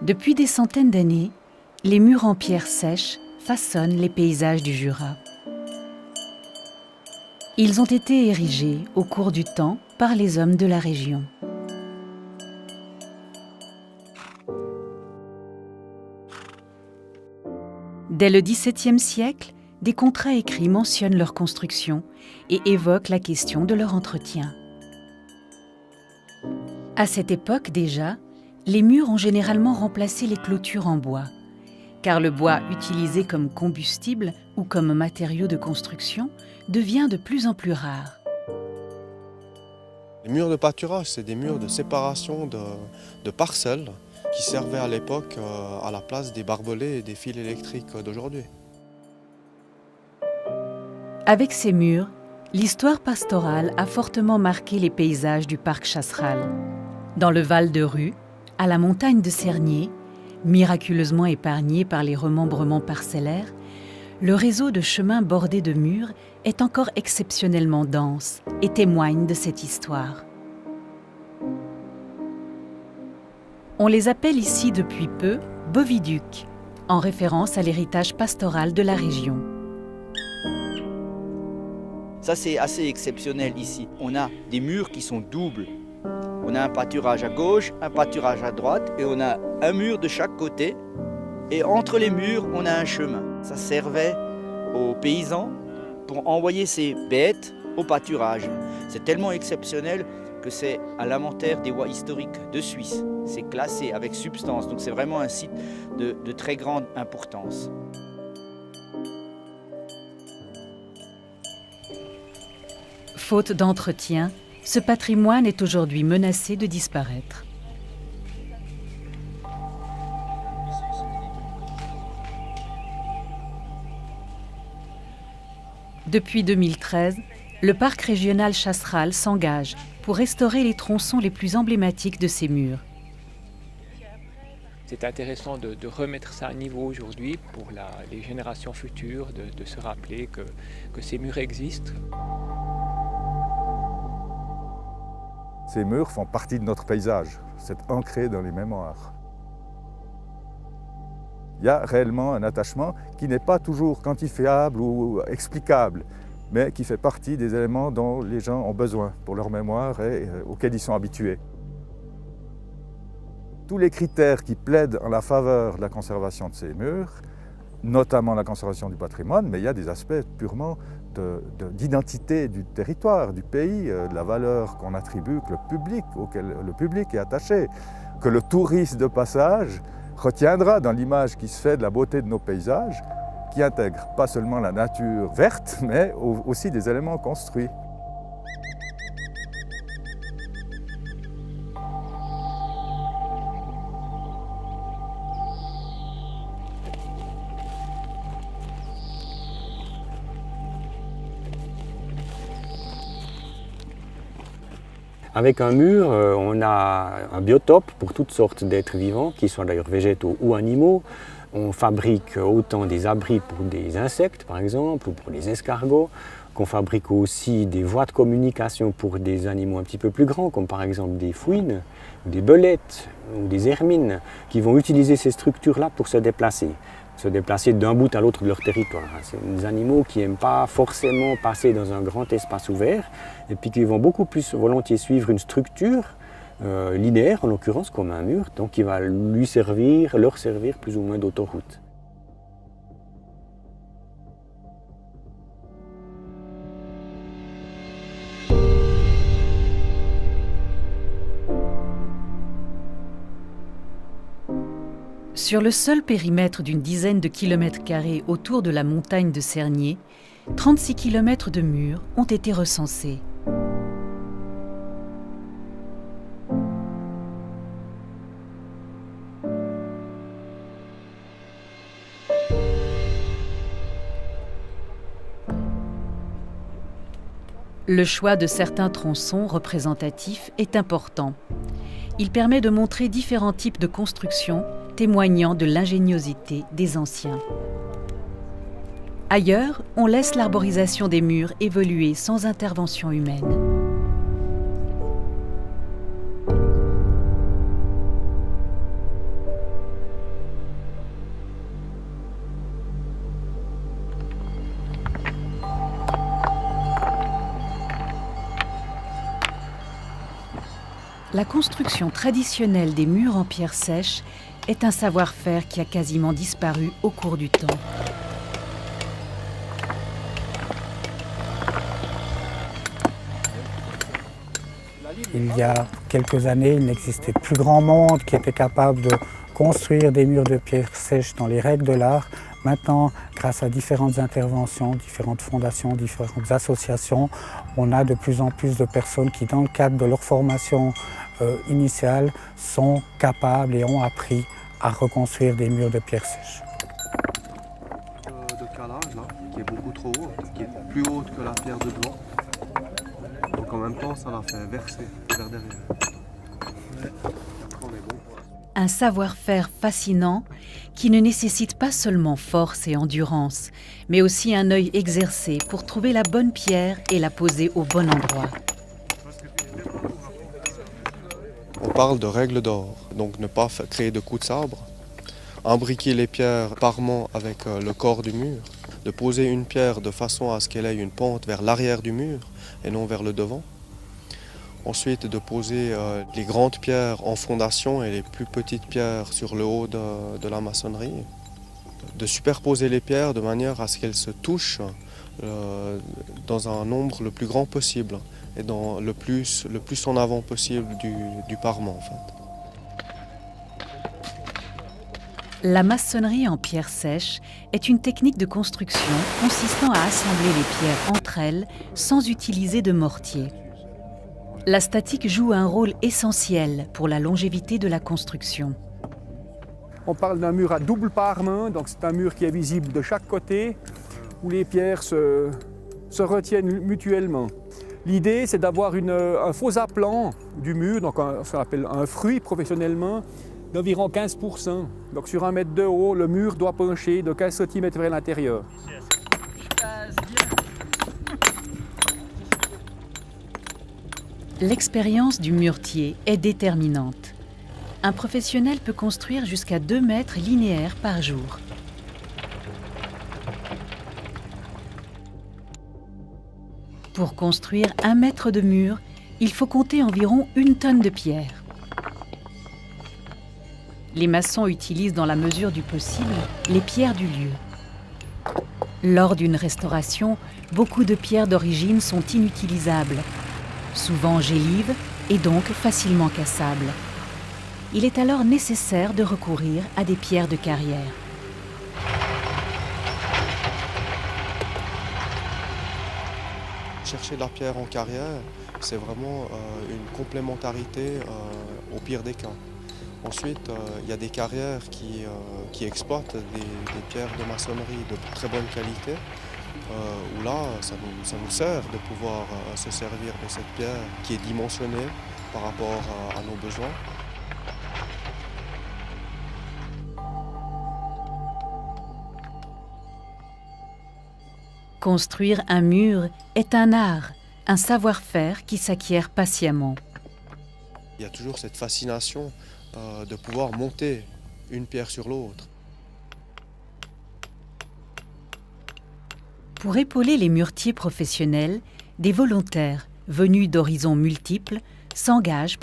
Depuis des centaines d'années, les murs en pierre sèche façonnent les paysages du Jura. Ils ont été érigés au cours du temps par les hommes de la région. Dès le XVIIe siècle, des contrats écrits mentionnent leur construction et évoquent la question de leur entretien. À cette époque déjà, les murs ont généralement remplacé les clôtures en bois, car le bois utilisé comme combustible ou comme matériau de construction devient de plus en plus rare. Les murs de pâturage, c'est des murs de séparation de parcelles qui servaient à l'époque à la place des barbelés et des fils électriques d'aujourd'hui. Avec ces murs, l'histoire pastorale a fortement marqué les paysages du parc Chasseral. Dans le Val de Rue, à la montagne de Cernier, miraculeusement épargnée par les remembrements parcellaires, le réseau de chemins bordés de murs est encore exceptionnellement dense et témoigne de cette histoire. On les appelle ici depuis peu boviducs, en référence à l'héritage pastoral de la région. Ça, c'est assez exceptionnel ici. On a des murs qui sont doubles. On a un pâturage à gauche, un pâturage à droite, et on a un mur de chaque côté. Et entre les murs, on a un chemin. Ça servait aux paysans pour envoyer ces bêtes au pâturage. C'est tellement exceptionnel que c'est à l'inventaire des voies historiques de Suisse. C'est classé avec substance, donc c'est vraiment un site de très grande importance. Faute d'entretien, ce patrimoine est aujourd'hui menacé de disparaître. Depuis 2013, le parc régional Chasseral s'engage pour restaurer les tronçons les plus emblématiques de ces murs. C'est intéressant de remettre ça à niveau aujourd'hui pour les générations futures, de se rappeler que ces murs existent. Ces murs font partie de notre paysage, c'est ancré dans les mémoires. Il y a réellement un attachement qui n'est pas toujours quantifiable ou explicable, mais qui fait partie des éléments dont les gens ont besoin pour leur mémoire et auxquels ils sont habitués. Tous les critères qui plaident en la faveur de la conservation de ces murs, notamment la conservation du patrimoine, mais il y a des aspects purement d'identité du territoire, du pays, de la valeur qu'on attribue, auquel le public est attaché, que le touriste de passage retiendra dans l'image qui se fait de la beauté de nos paysages, qui intègre pas seulement la nature verte, mais aussi des éléments construits. Avec un mur, on a un biotope pour toutes sortes d'êtres vivants, qui soient d'ailleurs végétaux ou animaux. On fabrique autant des abris pour des insectes, par exemple, ou pour les escargots, qu'on fabrique aussi des voies de communication pour des animaux un petit peu plus grands, comme par exemple des fouines, des belettes ou des hermines, qui vont utiliser ces structures-là pour se déplacer d'un bout à l'autre de leur territoire. C'est des animaux qui n'aiment pas forcément passer dans un grand espace ouvert et puis qui vont beaucoup plus volontiers suivre une structure linéaire, en l'occurrence comme un mur, donc qui va leur servir plus ou moins d'autoroute. Sur le seul périmètre d'une dizaine de kilomètres carrés autour de la montagne de Cernier, 36 kilomètres de murs ont été recensés. Le choix de certains tronçons représentatifs est important. Il permet de montrer différents types de constructions témoignant de l'ingéniosité des anciens. Ailleurs, on laisse l'arborisation des murs évoluer sans intervention humaine. La construction traditionnelle des murs en pierre sèche est un savoir-faire qui a quasiment disparu au cours du temps. Il y a quelques années, il n'existait plus grand monde qui était capable de construire des murs de pierre sèche dans les règles de l'art. Maintenant, grâce à différentes interventions, différentes fondations, différentes associations, on a de plus en plus de personnes qui, dans le cadre de leur formation initiale, sont capables et ont appris à reconstruire des murs de pierre sèche. De calage, là, qui est beaucoup trop haute, qui est plus haute que la pierre de devant. Donc en même temps, ça la fait verser vers derrière. Un savoir-faire fascinant qui ne nécessite pas seulement force et endurance, mais aussi un œil exercé pour trouver la bonne pierre et la poser au bon endroit. On parle de règles d'or, donc ne pas créer de coups de sabre, imbriquer les pierres parement avec le corps du mur, de poser une pierre de façon à ce qu'elle ait une pente vers l'arrière du mur et non vers le devant. Ensuite, de poser les grandes pierres en fondation et les plus petites pierres sur le haut de la maçonnerie. De superposer les pierres de manière à ce qu'elles se touchent dans un nombre le plus grand possible et dans le plus en avant possible du parement en fait. La maçonnerie en pierre sèche est une technique de construction consistant à assembler les pierres entre elles sans utiliser de mortier. La statique joue un rôle essentiel pour la longévité de la construction. On parle d'un mur à double parement, donc c'est un mur qui est visible de chaque côté, où les pierres se retiennent mutuellement. L'idée, c'est d'avoir un faux aplan du mur, donc ce qu'on appelle un fruit professionnellement, d'environ 15%. Donc sur 1 mètre de haut, le mur doit pencher de 15 cm vers l'intérieur. L'expérience du muretier est déterminante. Un professionnel peut construire jusqu'à 2 mètres linéaires par jour. Pour construire 1 mètre de mur, il faut compter environ 1 tonne de pierre. Les maçons utilisent dans la mesure du possible les pierres du lieu. Lors d'une restauration, beaucoup de pierres d'origine sont inutilisables, souvent gélives et donc facilement cassables. Il est alors nécessaire de recourir à des pierres de carrière. Chercher de la pierre en carrière, c'est vraiment une complémentarité au pire des cas. Ensuite, il y a des carrières qui exploitent des pierres de maçonnerie de très bonne qualité, où là, ça nous sert de pouvoir se servir de cette pierre qui est dimensionnée par rapport à nos besoins. Construire un mur est un art, un savoir-faire qui s'acquiert patiemment. Il y a toujours cette fascination de pouvoir monter une pierre sur l'autre. Pour épauler les muretiers professionnels, des volontaires venus d'horizons multiples s'engagent